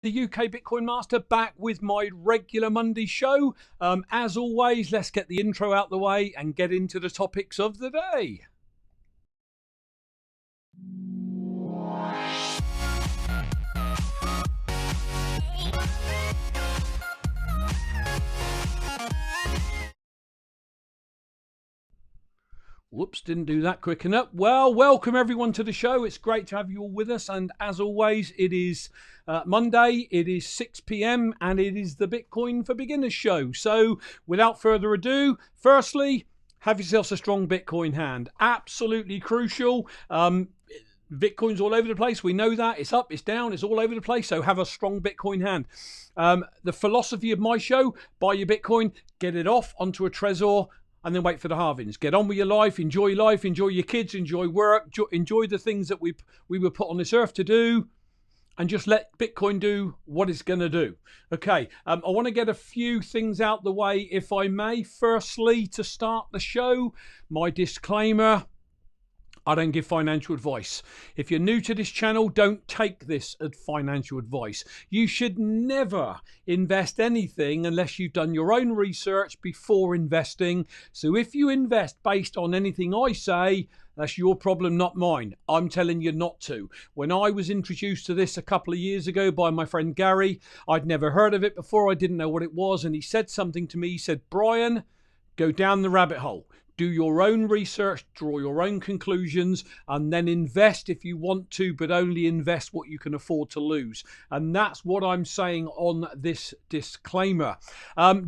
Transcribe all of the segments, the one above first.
The UK Bitcoin Master, back with my regular Monday show. As always, let's get the intro out the way and get into the topics of the day. Whoops, didn't do that quick enough. Well, welcome everyone to the show. It's great to have you all with us. And as always, it is Monday, it is 6 p.m. and it is the Bitcoin for Beginners show. So without further ado, firstly, have yourselves a strong Bitcoin hand. Absolutely crucial. Bitcoin's all over the place. We know that. It's up, it's down, it's all over the place. So have a strong Bitcoin hand. The philosophy of my show, buy your Bitcoin, get it off onto a Trezor, and then wait for the halvings. Get on with your life, enjoy your kids, enjoy work, enjoy the things that we were put on this earth to do, and just let Bitcoin do what it's going to do. Okay, I want to get a few things out the way, if I may. Firstly, to start the show, my disclaimer: I don't give financial advice. If you're new to this channel, don't take this as financial advice. You should never invest anything unless you've done your own research before investing. So if you invest based on anything I say, that's your problem, not mine. I'm telling you not to. When I was introduced to this a couple of years ago by my friend Gary, I'd never heard of it before. I didn't know what it was. And he said something to me. He said, "Brian, go down the rabbit hole. Do your own research, draw your own conclusions, and then invest if you want to, but only invest what you can afford to lose." And that's what I'm saying on this disclaimer.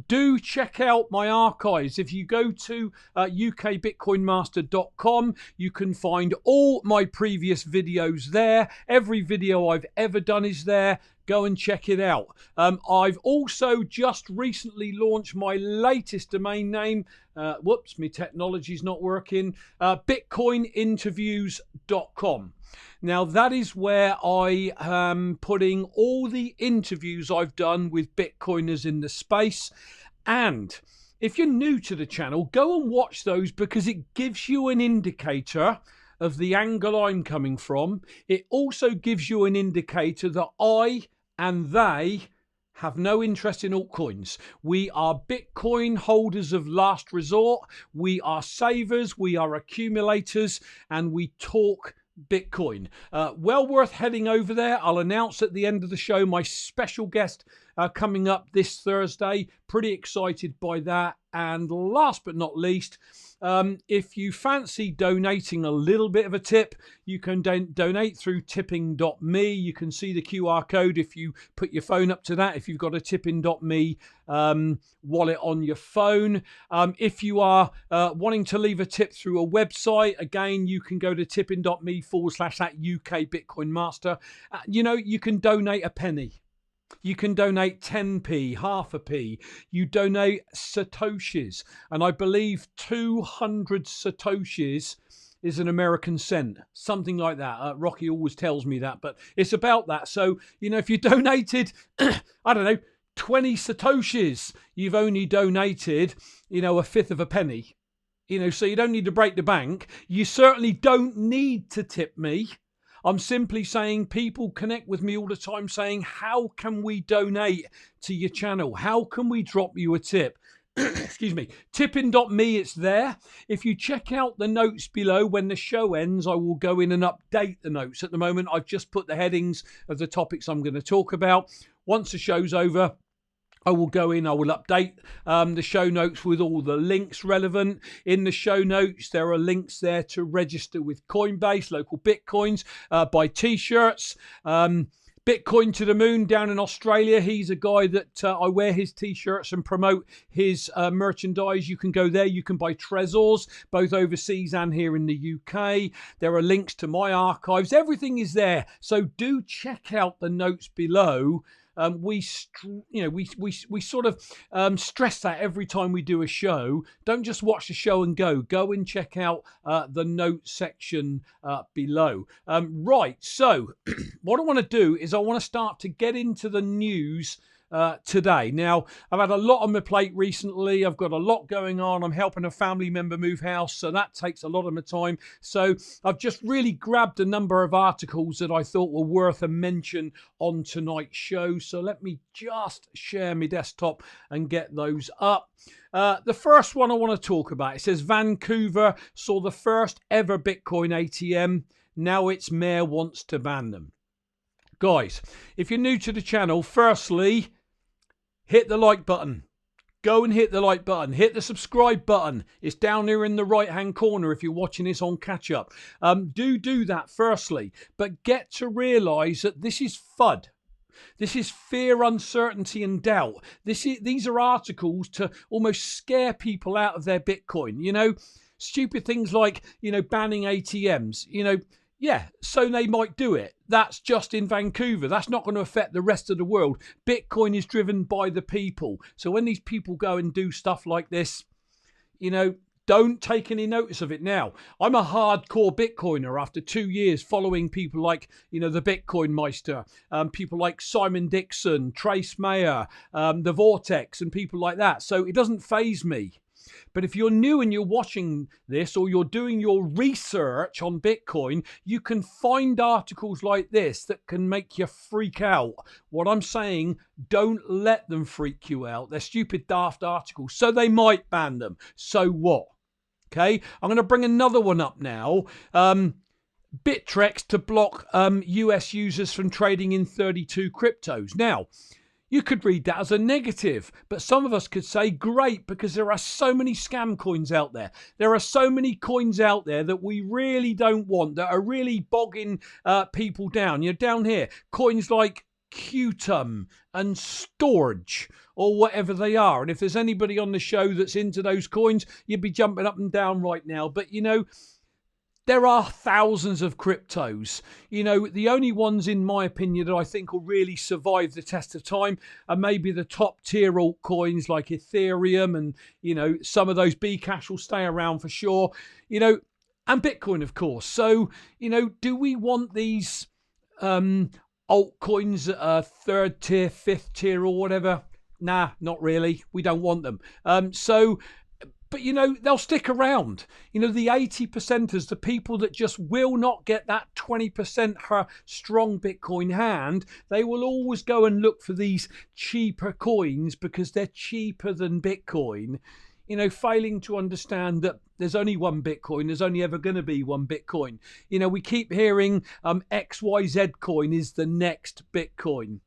Do check out my archives. If you go to ukbitcoinmaster.com, you can find all my previous videos there. Every video I've ever done is there. Go and check it out. I've also just recently launched my latest domain name. Whoops, my technology's not working. bitcoininterviews.com. Now, that is where I am putting all the interviews I've done with Bitcoiners in the space. And if you're new to the channel, go and watch those, because it gives you an indicator of the angle I'm coming from. It also gives you an indicator that I and they have no interest in altcoins. We are Bitcoin holders of last resort. We are savers, we are accumulators, and we talk Bitcoin. Well worth heading over there. I'll announce at the end of the show my special guest coming up this Thursday. Pretty excited by that. And last but not least, if you fancy donating a little bit of a tip, you can donate through tipping.me. You can see the QR code if you put your phone up to that, if you've got a tipping.me wallet on your phone. If you are wanting to leave a tip through a website, again, you can go to tipping.me/UK Bitcoin Master. You can donate a penny. You can donate 10p, half a p. You donate satoshis. And I believe 200 satoshis is an American cent, something like that. Rocky always tells me that, but it's about that. So, if you donated, I don't know, 20 satoshis, you've only donated, a fifth of a penny. So you don't need to break the bank. You certainly don't need to tip me. I'm simply saying, people connect with me all the time saying, how can we donate to your channel? How can we drop you a tip? Excuse me. Tipping.me, it's there. If you check out the notes below, when the show ends, I will go in and update the notes. At the moment, I've just put the headings of the topics I'm going to talk about. Once the show's over, I will go in, I will update the show notes with all the links relevant. In the show notes, there are links there to register with Coinbase, LocalBitcoins, buy t-shirts. Bitcoin to the Moon down in Australia. He's a guy that I wear his t-shirts and promote his merchandise. You can go there. You can buy Trezors, both overseas and here in the UK. There are links to my archives. Everything is there. So do check out the notes below. We sort of stress that every time we do a show. Don't just watch the show and go and check out the notes section below. Right, so what I want to do is I want to start to get into the news today. Now, I've had a lot on my plate recently. I've got a lot going on. I'm helping a family member move house, so that takes a lot of my time. So I've just really grabbed a number of articles that I thought were worth a mention on tonight's show. So let me just share my desktop and get those up. The first one I want to talk about, it says Vancouver saw the first ever Bitcoin ATM. Now its mayor wants to ban them. Guys, if you're new to the channel, firstly, hit the like button. Go and hit the like button. Hit the subscribe button. It's down here in the right-hand corner if you're watching this on catch-up. Do that firstly. But get to realise that this is FUD. This is fear, uncertainty and doubt. These are articles to almost scare people out of their Bitcoin. You know, stupid things like, you know, banning ATMs. You know, yeah, so they might do it. That's just in Vancouver. That's not going to affect the rest of the world. Bitcoin is driven by the people. So when these people go and do stuff like this, you know, don't take any notice of it now. I'm a hardcore Bitcoiner after 2 years following people like, you know, the Bitcoin Meister, people like Simon Dixon, Trace Mayer, the Vortex and people like that. So it doesn't faze me. But if you're new and you're watching this or you're doing your research on Bitcoin, you can find articles like this that can make you freak out. What I'm saying, don't let them freak you out. They're stupid, daft articles. So they might ban them. So what? Okay, I'm going to bring another one up now. Bittrex to block US users from trading in 32 cryptos. Now, you could read that as a negative, but some of us could say great because there are so many scam coins out there. There are so many coins out there that we really don't want, that are really bogging people down. You're down here, coins like Qtum and Storage or whatever they are. And if there's anybody on the show that's into those coins, you'd be jumping up and down right now. But, you know, there are thousands of cryptos. You know, the only ones, in my opinion, that I think will really survive the test of time are maybe the top tier altcoins like Ethereum and, you know, some of those Bcash will stay around for sure, you know, and Bitcoin, of course. So, you know, do we want these altcoins that are third tier, fifth tier or whatever? Nah, not really. We don't want them. But, you know, they'll stick around. You know, the 80%ers, the people that just will not get that 20% strong Bitcoin hand, they will always go and look for these cheaper coins because they're cheaper than Bitcoin. You know, failing to understand that there's only one Bitcoin, there's only ever going to be one Bitcoin. You know, we keep hearing XYZ coin is the next Bitcoin.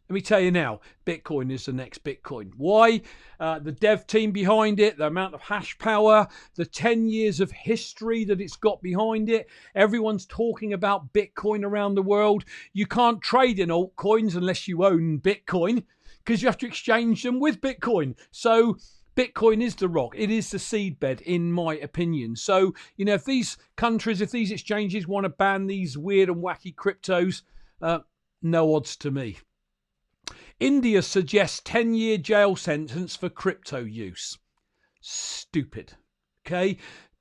Let me tell you now, Bitcoin is the next Bitcoin. Why? The dev team behind it, the amount of hash power, the 10 years of history that it's got behind it. Everyone's talking about Bitcoin around the world. You can't trade in altcoins unless you own Bitcoin because you have to exchange them with Bitcoin. So Bitcoin is the rock. It is the seedbed, in my opinion. So, you know, if these countries, if these exchanges want to ban these weird and wacky cryptos, no odds to me. India suggests 10-year jail sentence for crypto use. Stupid. Okay?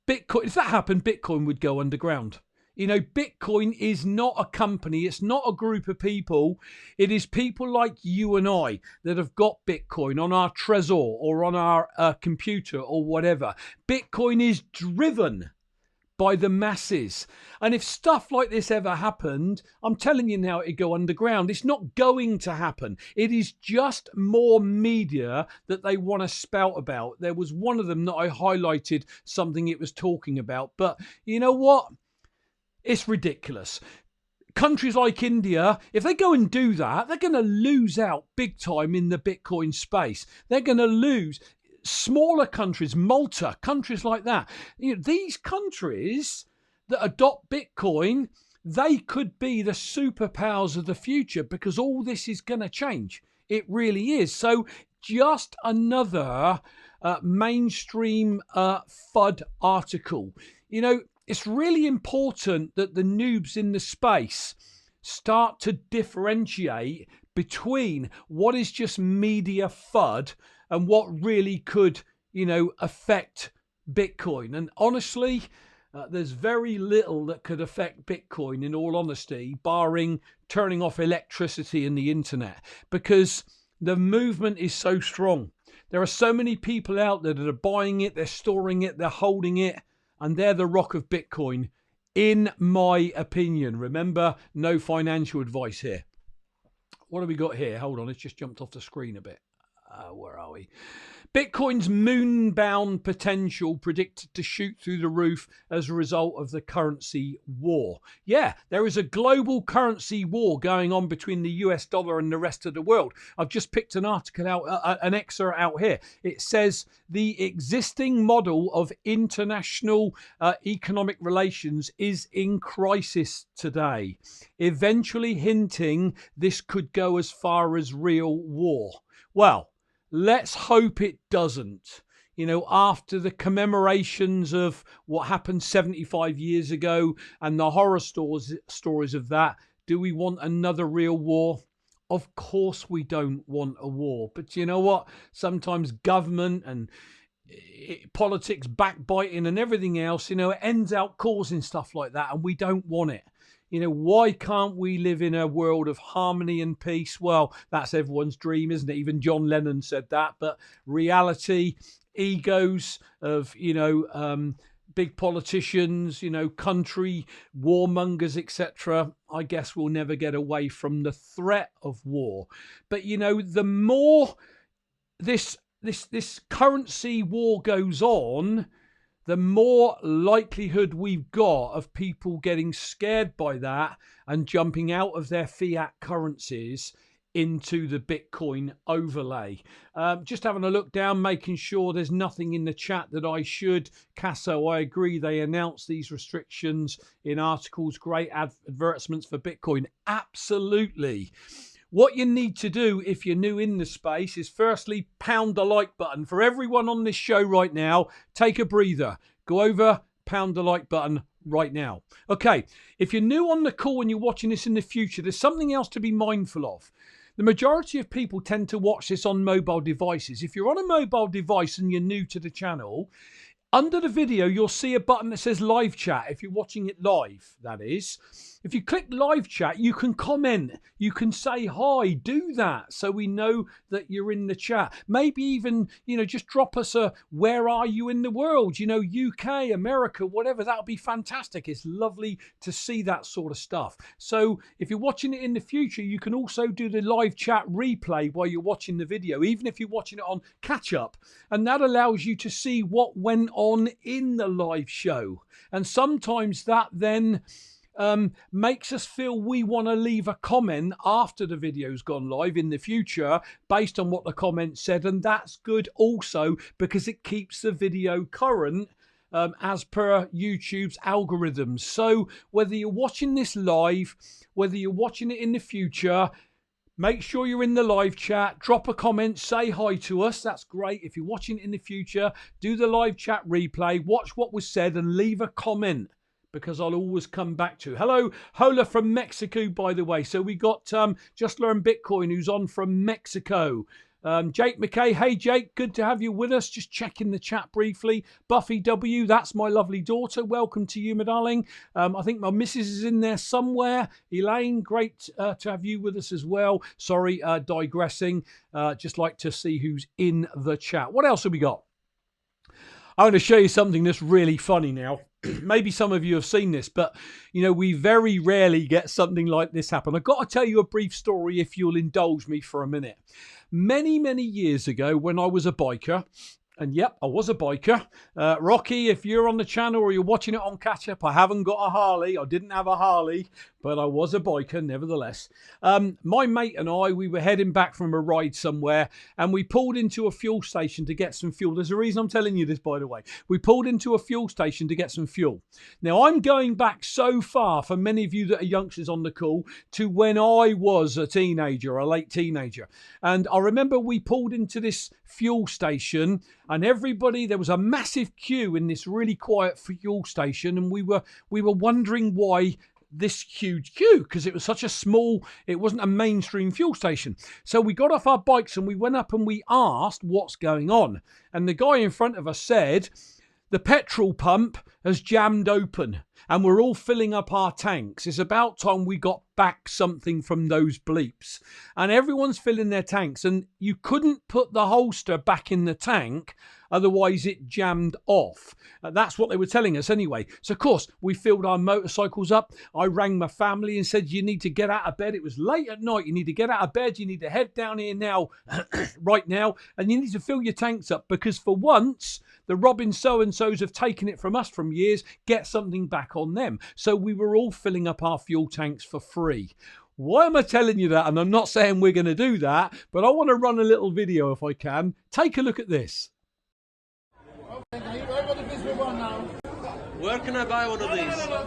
Bitcoin, if that happened, Bitcoin would go underground. You know, Bitcoin is not a company. It's not a group of people. It is people like you and I that have got Bitcoin on our Trezor or on our computer or whatever. Bitcoin is driven by the masses. And if stuff like this ever happened, I'm telling you now, it'd go underground. It's not going to happen. It is just more media that they want to spout about. There was one of them that I highlighted something it was talking about. But you know what? It's ridiculous. Countries like India, if they go and do that, they're going to lose out big time in the Bitcoin space. They're going to lose. Smaller countries, Malta, countries like that. You know, these countries that adopt Bitcoin, they could be the superpowers of the future because all this is going to change. It really is. So just another mainstream FUD article. You know, it's really important that the noobs in the space start to differentiate between what is just media FUD and what really could, you know, affect Bitcoin. And honestly, there's very little that could affect Bitcoin, in all honesty, barring turning off electricity and the internet. Because The movement is so strong. There are so many people out there that are buying it, they're storing it, they're holding it, and they're the rock of Bitcoin, in my opinion. Remember, no financial advice here. What have we got here? Hold on, it's just jumped off the screen a bit. Where are we? Bitcoin's moonbound potential predicted to shoot through the roof as a result of the currency war. Yeah, there is a global currency war going on between the US dollar and the rest of the world. I've just picked an article out, an excerpt out here. It says the existing model of international economic relations is in crisis today, eventually hinting this could go as far as real war. Well, let's hope it doesn't. You know, after the commemorations of what happened 75 years ago and the horror stories of that, do we want another real war? Of course we don't want a war. But you know what? Sometimes government and politics, backbiting and everything else, you know, it ends out causing stuff like that, and we don't want it. You know, why can't we live in a world of harmony and peace? Well, that's everyone's dream, isn't it? Even John Lennon said that. But reality, egos of, you know, big politicians, you know, country warmongers, etc., I guess we'll never get away from the threat of war. But, you know, the more this currency war goes on, the more likelihood we've got of people getting scared by that and jumping out of their fiat currencies into the Bitcoin overlay. Just having a look down, making sure there's nothing in the chat that I should. Casso, I agree. They announced these restrictions in articles. Great advertisements for Bitcoin. Absolutely. What you need to do if you're new in the space is firstly pound the like button. For everyone on this show right now, take a breather. Go over, pound the like button right now. Okay, if you're new on the call and you're watching this in the future, there's something else to be mindful of. The majority of people tend to watch this on mobile devices. If you're on a mobile device and you're new to the channel, under the video, you'll see a button that says live chat. If you're watching it live, that is. If you click live chat, you can comment. You can say hi. Do that so we know that you're in the chat. Maybe even, you know, just drop us a where are you in the world? You know, UK, America, whatever. That would be fantastic. It's lovely to see that sort of stuff. So if you're watching it in the future, you can also do the live chat replay while you're watching the video, even if you're watching it on catch up. And that allows you to see what went on in the live show. And sometimes that then makes us feel we want to leave a comment after the video's gone live in the future based on what the comment said, and that's good also because it keeps the video current as per YouTube's algorithms. So whether you're watching this live, whether you're watching it in the future, make sure you're in the live chat, drop a comment, say hi to us. That's great. If you're watching it in the future, do the live chat replay, watch what was said and leave a comment, because I'll always come back to. Hello, Hola from Mexico, by the way. So we got Just Learn Bitcoin, who's on from Mexico. Jake McKay, hey Jake, good to have you with us. Just checking the chat briefly. Buffy W, that's my lovely daughter. Welcome to you, my darling. I think my missus is in there somewhere. Elaine, great to have you with us as well. Sorry, digressing. Just like to see who's in the chat. What else have we got? I'm going to show you something that's really funny now. Maybe some of you have seen this, but, you know, we very rarely get something like this happen. I've got to tell you a brief story if you'll indulge me for a minute. Many, many years ago when I was a biker, and yep, I was a biker. Rocky, if you're on the channel or you're watching it on catch up, I haven't got a Harley. I didn't have a Harley, but I was a biker nevertheless. My mate and I, we were heading back from a ride somewhere, and we pulled into a fuel station to get some fuel. There's a reason I'm telling you this, by the way. We pulled into a fuel station to get some fuel. Now, I'm going back so far, for many of you that are youngsters on the call, to when I was a teenager, a late teenager. And I remember we pulled into this fuel station, and everybody, there was a massive queue in this really quiet fuel station, and we were wondering why this huge queue, because it was such a small, it wasn't a mainstream fuel station. So we got off our bikes and we went up and we asked what's going on, and the guy in front of us said the petrol pump has jammed open. and we're all filling up our tanks. It's about time we got back something from those bleeps. And everyone's filling their tanks, and you couldn't put the holster back in the tank, otherwise it jammed off. That's what they were telling us anyway. So of course we filled our motorcycles up. I rang my family and said, you need to get out of bed. It was late at night. You need to get out of bed. You need to head down here now, right now, and you need to fill your tanks up, because for once the Robin so-and-sos have taken it from us from years. Get something back on them. So we were all filling up our fuel tanks for free. Why am I telling you that? And I'm not saying we're going to do that, but I want to run a little video if I can. Take a look at this. Okay, can you go to this move on now? Where can I buy one of these? No,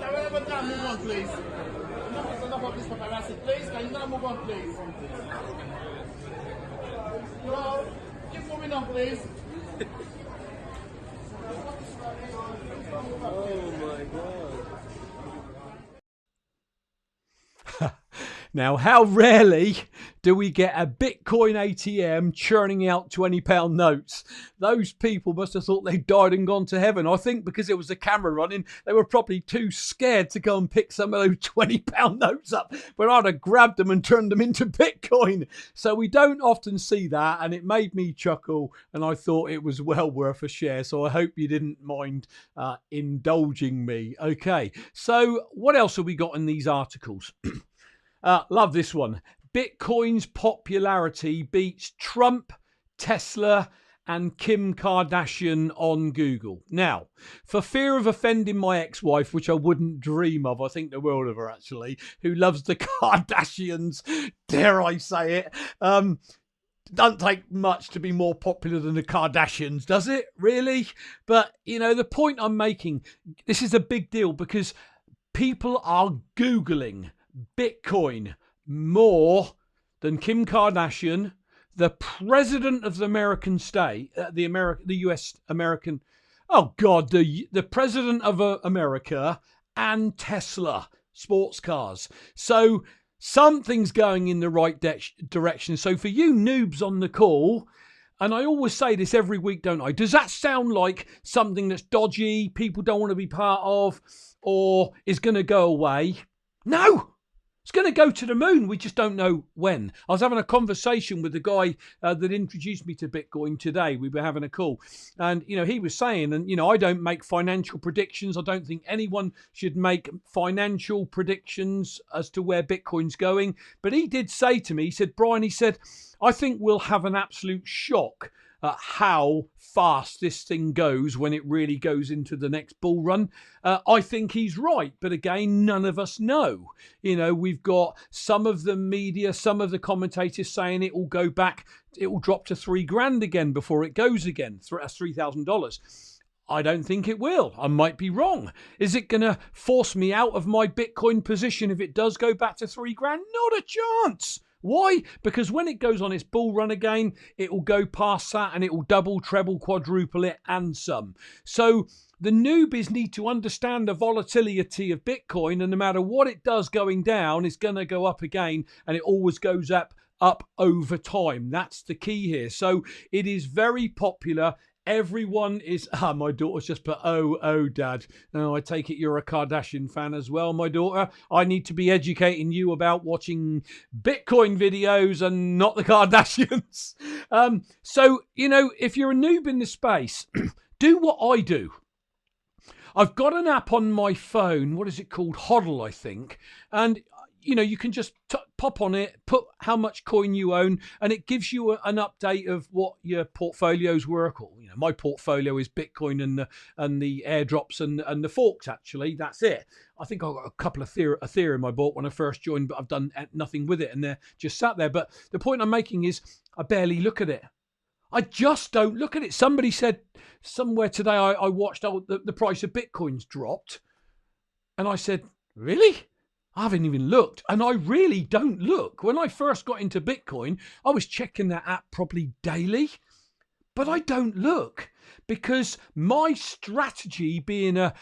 move on, please. Enough of this paparazzi, please. Can you now move on, please? No, keep moving on, please. Oh my God. Now, how rarely do we get a Bitcoin ATM churning out £20 notes? Those people must have thought they died and gone to heaven. I think because there was a camera running, they were probably too scared to go and pick some of those £20 notes up. But I'd have grabbed them and turned them into Bitcoin. So we don't often see that, and it made me chuckle, and I thought it was well worth a share. So I hope you didn't mind indulging me. Okay, so what else have we got in these articles? Love this one. Bitcoin's popularity beats Trump, Tesla, and Kim Kardashian on Google. Now, for fear of offending my ex-wife, which I wouldn't dream of, I think the world of her actually, who loves the Kardashians, dare I say it, doesn't take much to be more popular than the Kardashians, does it? Really? But, you know, the point I'm making, this is a big deal because people are Googling Bitcoin more than Kim Kardashian, the president of the American state, the US American, oh God, the president of America, and Tesla sports cars. So something's going in the right direction. So for you noobs on the call, and I always say this every week, don't I? Does that sound like something that's dodgy, people don't want to be part of, or is going to go away? No! It's going to go to the moon. We just don't know when. I was having a conversation with the guy that introduced me to Bitcoin today. We were having a call. And, you know, he was saying, and, you know, I don't make financial predictions. I don't think anyone should make financial predictions as to where Bitcoin's going. But he did say to me, he said, Brian, he said, I think we'll have an absolute shock at how fast this thing goes when it really goes into the next bull run. I think he's right, but again, none of us know. You know, we've got some of the media, some of the commentators saying it will go back, it will drop to $3,000 again before it goes again. That's $3,000. I don't think it will. I might be wrong. Is it going to force me out of my Bitcoin position if it does go back to $3,000? Not a chance. Why? Because when it goes on its bull run again, it will go past that and it will double, treble, quadruple it and some. So the newbies need to understand the volatility of Bitcoin, and no matter what it does going down, it's going to go up again, and it always goes up over time. That's the key here. So it is very popular. Everyone is, my daughter's just put, oh, Dad. Oh, I take it you're a Kardashian fan as well, my daughter. I need to be educating you about watching Bitcoin videos and not the Kardashians. So, you know, if you're a noob in the space, do what I do. I've got an app on my phone. What is it called? Hodl, I think. And you know, you can just pop on it, put how much coin you own, and it gives you an update of what your portfolios work. Or, you know, my portfolio is Bitcoin and the airdrops and the forks. Actually, that's it. I think I got a couple of Ethereum I bought when I first joined, but I've done nothing with it, and they're just sat there. But the point I'm making is, I barely look at it. I just don't look at it. Somebody said somewhere today, I watched the price of Bitcoin's dropped, and I said, really? I haven't even looked, and I really don't look. When I first got into Bitcoin, I was checking that app probably daily, but I don't look because my strategy, being an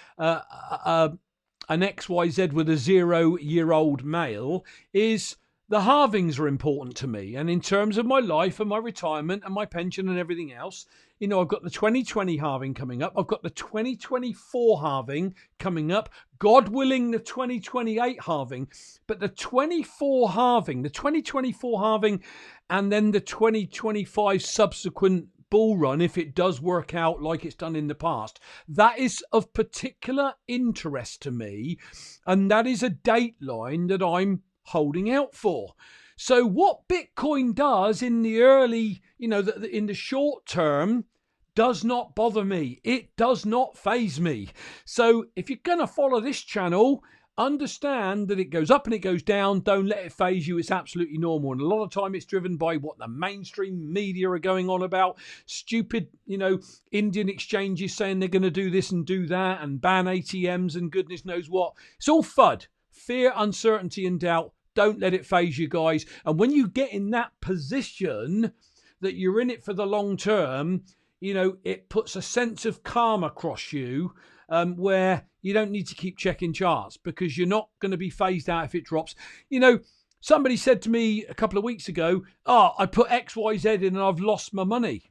XYZ with a 0-year-old male, is the halvings are important to me. And in terms of my life and my retirement and my pension and everything else, you know, I've got the 2020 halving coming up. I've got the 2024 halving coming up. God willing, the 2028 halving. But the 24 halving, the 2024 halving, and then the 2025 subsequent bull run, if it does work out like it's done in the past, that is of particular interest to me. And that is a date line that I'm holding out for. So what Bitcoin does in the early, you know, in the short term does not bother me. It does not faze me. So if you're going to follow this channel, understand that it goes up and it goes down. Don't let it faze you. It's absolutely normal. And a lot of time it's driven by what the mainstream media are going on about. Stupid, you know, Indian exchanges saying they're going to do this and do that and ban ATMs and goodness knows what. It's all FUD. Fear, uncertainty and doubt. Don't let it faze you guys. And when you get in that position that you're in it for the long term, you know, it puts a sense of calm across you where you don't need to keep checking charts because you're not going to be phased out if it drops. You know, somebody said to me a couple of weeks ago, I put XYZ in and I've lost my money.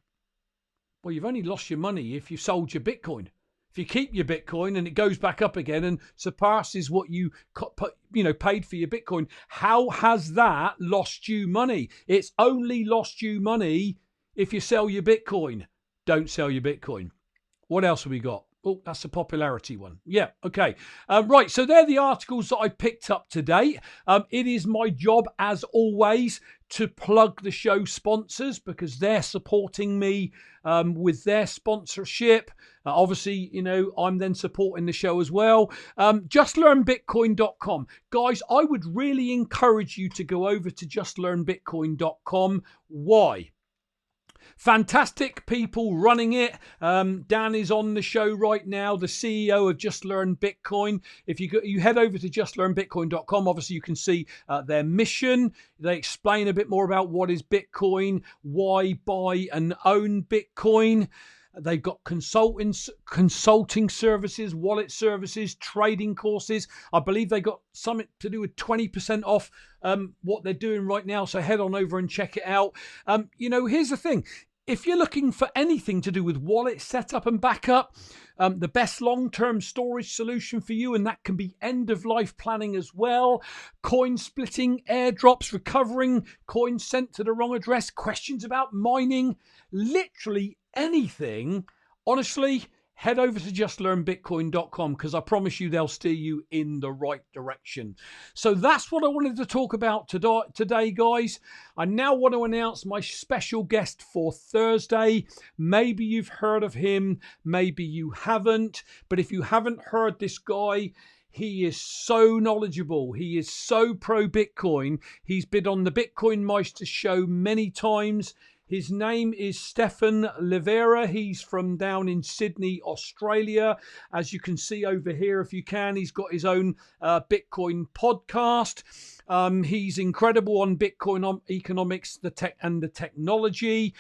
Well, you've only lost your money if you sold your Bitcoin. If you keep your Bitcoin and it goes back up again and surpasses what you paid for your Bitcoin, how has that lost you money? It's only lost you money if you sell your Bitcoin. Don't sell your Bitcoin. What else have we got? Oh, that's a popularity one. Yeah, okay. Right, so they're the articles that I picked up today. It is my job, as always, to plug the show sponsors because they're supporting me with their sponsorship. Obviously, you know, I'm then supporting the show as well. JustLearnBitcoin.com. Guys, I would really encourage you to go over to JustLearnBitcoin.com. Why? Fantastic people running it. Dan is on the show right now, the CEO of Just Learn Bitcoin. If you head over to justlearnbitcoin.com, obviously you can see their mission. They explain a bit more about what is Bitcoin, why buy and own Bitcoin. They've got consulting services, wallet services, trading courses. I believe they got something to do with 20% off what they're doing right now. So head on over and check it out. You know, here's the thing. If you're looking for anything to do with wallet setup and backup, the best long-term storage solution for you, and that can be end-of-life planning as well, coin splitting, airdrops, recovering coins sent to the wrong address, questions about mining, literally anything, honestly, head over to justlearnbitcoin.com because I promise you they'll steer you in the right direction. So that's what I wanted to talk about today, guys. I now want to announce my special guest for Thursday. Maybe you've heard of him, maybe you haven't, but if you haven't heard this guy, he is so knowledgeable. He is so pro Bitcoin. He's been on the Bitcoin Meister show many times. His name is Stephan Livera. He's from down in Sydney, Australia. As you can see over here, if you can, he's got his own Bitcoin podcast. He's incredible on Bitcoin economics, the tech and the technology,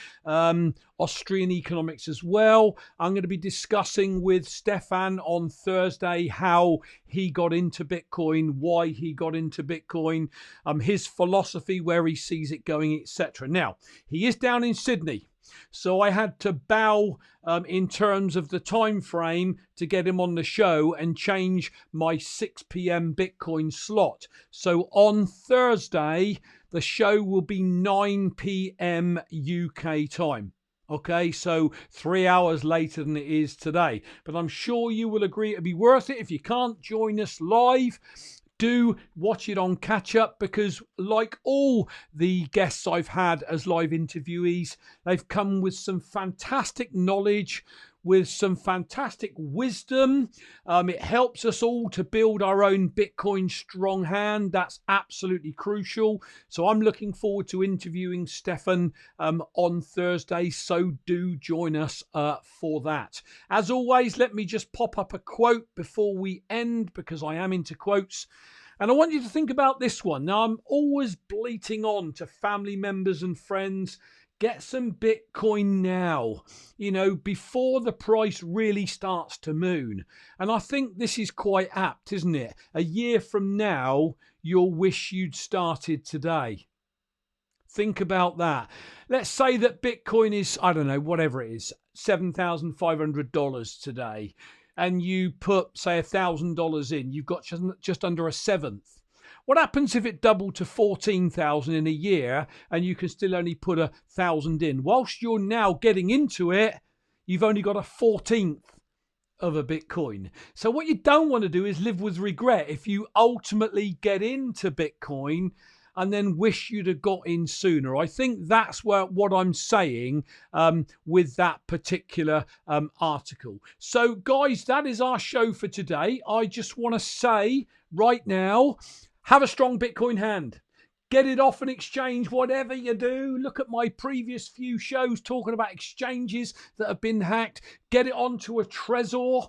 Austrian economics as well. I'm going to be discussing with Stephan on Thursday how he got into Bitcoin, why he got into Bitcoin, his philosophy, where he sees it going, etc. Now, he is down in Sydney, so I had to bow in terms of the time frame to get him on the show and change my 6 p.m. Bitcoin slot. So on Thursday, the show will be 9 p.m. UK time. Okay, so 3 hours later than it is today. But I'm sure you will agree it'll be worth it. If you can't join us live, do watch it on catch up because like all the guests I've had as live interviewees, they've come with some fantastic knowledge, with some fantastic wisdom. It helps us all to build our own Bitcoin strong hand. That's absolutely crucial. So I'm looking forward to interviewing Stephan on Thursday. So do join us for that. As always, let me just pop up a quote before we end because I am into quotes. And I want you to think about this one. Now, I'm always bleating on to family members and friends, Get some Bitcoin now, you know, before the price really starts to moon. And I think this is quite apt, isn't it? A year from now, you'll wish you'd started today. Think about that. Let's say that Bitcoin is, I don't know, whatever it is, $7,500 today. And you put, say, $1,000 in. You've got just under a seventh. What happens if it doubled to 14,000 in a year and you can still only put 1,000 in? Whilst you're now getting into it, you've only got a 14th of a Bitcoin. So what you don't want to do is live with regret if you ultimately get into Bitcoin and then wish you'd have got in sooner. I think that's what I'm saying with that particular article. So guys, that is our show for today. I just want to say right now, have a strong Bitcoin hand. Get it off an exchange, whatever you do. Look at my previous few shows talking about exchanges that have been hacked. Get it onto a Trezor.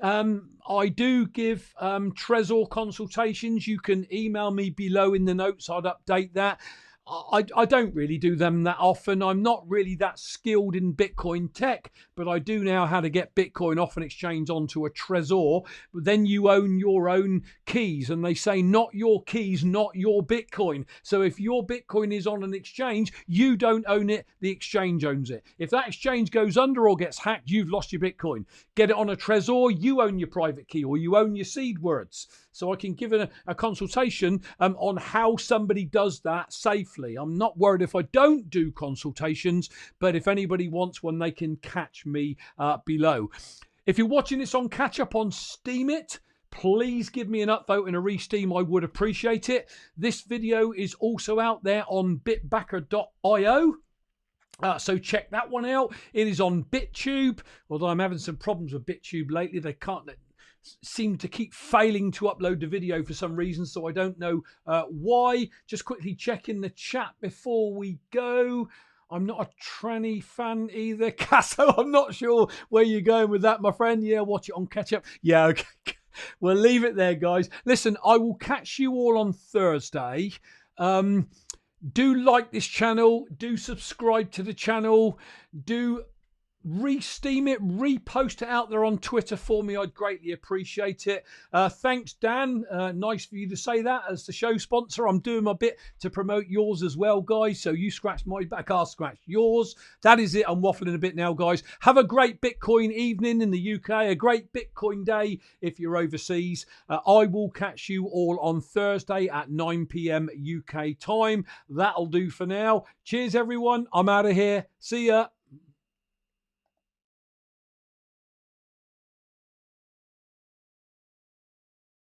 I do give Trezor consultations. You can email me below in the notes. I'd update that. I don't really do them that often. I'm not really that skilled in Bitcoin tech, but I do know how to get Bitcoin off an exchange onto a Trezor. But then you own your own keys, and they say not your keys, not your Bitcoin. So if your Bitcoin is on an exchange, you don't own it, the exchange owns it. If that exchange goes under or gets hacked, you've lost your Bitcoin. Get it on a Trezor, you own your private key or you own your seed words. So I can give a consultation on how somebody does that safely. I'm not worried if I don't do consultations, but if anybody wants one, they can catch me below. If you're watching this on catch up on Steemit, please give me an upvote and a re-steam. I would appreciate it. This video is also out there on BitBacker.io. So check that one out. It is on BitTube, although I'm having some problems with BitTube lately. They seem to keep failing to upload the video for some reason, so I don't know why. Just quickly check in the chat before we go. I'm not a tranny fan either. Casso, I'm not sure where you're going with that, my friend. Yeah, watch it on catch up. Yeah, okay. We'll leave it there, guys. Listen, I will catch you all on Thursday. Do like this channel. Do subscribe to the channel. Do re-steam it, repost it out there on Twitter for me. I'd greatly appreciate it. Thanks, Dan. Nice for you to say that as the show sponsor. I'm doing my bit to promote yours as well, guys. So you scratch my back, I'll scratch yours. That is it. I'm waffling a bit now, guys. Have a great Bitcoin evening in the UK, a great Bitcoin day if you're overseas. I will catch you all on Thursday at 9 p.m. UK time. That'll do for now. Cheers, everyone. I'm out of here. See ya.